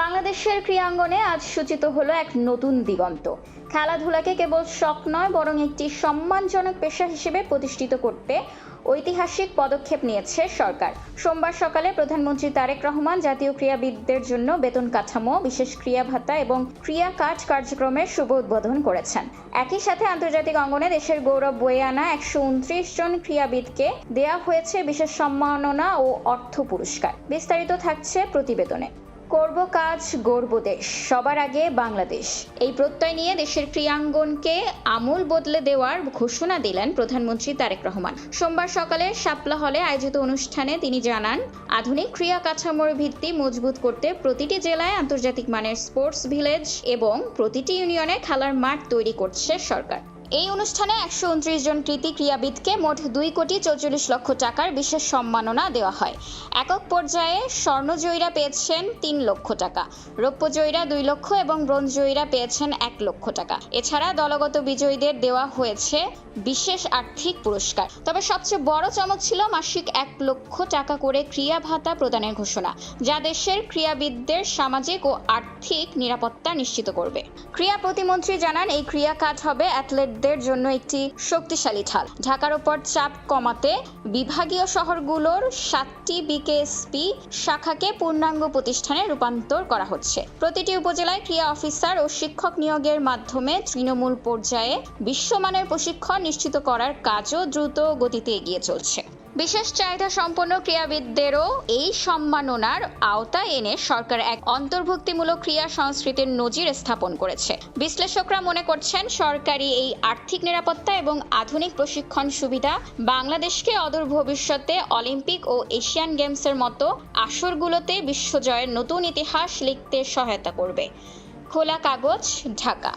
বাংলাদেশের ক্রীড়াঙ্গনে আজ সূচিত হলো এক নতুন দিগন্ত। খেলাধুলাকে কেবল শখ নয়, বরং একটি সম্মানজনক পেশা হিসেবে প্রতিষ্ঠিত করতে ঐতিহাসিক পদক্ষেপ নিয়েছে সরকার। সোমবার সকালে প্রধানমন্ত্রী তারেক রহমান জাতীয় ক্রীড়াবিদদের জন্য বেতন কাঠামো, বিশেষ ক্রীড়া ভাতা এবং ক্রীড়া কার্ড কার্যক্রমের শুভ উদ্বোধন করেছেন। একই সাথে আন্তর্জাতিক অঙ্গনে দেশের গৌরব বয়ে আনা 129 জন ক্রীড়াবিদকে দেয়া হয়েছে বিশেষ সম্মাননা ও অর্থ পুরস্কার। বিস্তারিত থাকছে প্রতিবেদনে। করব কাজ, গড়ব দেশ, সবার আগে বাংলাদেশ, এই প্রত্যয় নিয়ে দেশের ক্রীড়াঙ্গনকে আমূল বদলে দেওয়ার ঘোষণা দিলেন প্রধানমন্ত্রী তারেক রহমান। সোমবার সকালে শাপলা হলে আয়োজিত অনুষ্ঠানে তিনি জানান, আধুনিক ক্রীড়া কাঠামোর ভিত্তি মজবুত করতে প্রতিটি জেলায় আন্তর্জাতিক মানের স্পোর্টস ভিলেজ এবং প্রতিটি ইউনিয়নে খেলার মাঠ তৈরি করছে সরকার। এই অনুষ্ঠানে 129 জন কৃতী ক্রীড়াবিদকে মোট 2,44,00,000 টাকার বিশেষ সম্মাননা দেওয়া হয়। একক পর্যায়ে স্বর্ণজয়ীরা পেয়েছেন 3 লক্ষ টাকা, রৌপ্য জয়ীরা 2 লক্ষ এবং ব্রোঞ্জ জয়ীরা পেয়েছেন 1 লক্ষ টাকা। এছাড়া দলগত বিজয়ীদের দেওয়া হয়েছে বিশেষ আর্থিক পুরস্কার। তবে সবচেয়ে বড় চমক ছিল মাসিক 1 লক্ষ টাকা করে ক্রীড়া ভাতা প্রদানের ঘোষণা, যা দেশের ক্রীড়াবিদদের সামাজিক ও আর্থিক নিরাপত্তা নিশ্চিত করবে। ক্রীড়া প্রতিমন্ত্রী জানান, এই ক্রীড়া কার্ড হবে অ্যাথলেটদের জন্য একটি শক্তিশালী ঢাল। ঢাকার উপর চাপ কমাতে বিভাগীয় শহরগুলোর 7টি বিকেএসপি শাখাকে পূর্ণাঙ্গ প্রতিষ্ঠানে রূপান্তর করা হচ্ছে। প্রতিটি উপজেলায় ক্রীড়া অফিসার ও শিক্ষক নিয়োগের মাধ্যমে তৃণমূল পর্যায়ে বিশ্বমানের প্রশিক্ষণ নিশ্চিত করার কাজও দ্রুত গতিতে এগিয়ে চলছে। বিশেষ চাহিদা সম্পন্ন ক্রীড়াবিদদেরও এই সম্মাননার আওতায় এনে সরকার এক অন্তর্ভুক্তিমূলক ক্রীড়া সংস্কৃতির নজির স্থাপন করেছে। বিশ্লেষকরা মনে করছেন, সরকারি এই আর্থিক নিরাপত্তা এবং আধুনিক প্রশিক্ষণ সুবিধা বাংলাদেশকে অদূর ভবিষ্যতে অলিম্পিক ও এশিয়ান গেমসের মতো আসরগুলোতে বিশ্বজয়ের নতুন ইতিহাস লিখতে সহায়তা করবে। খোলা কাগজ, ঢাকা।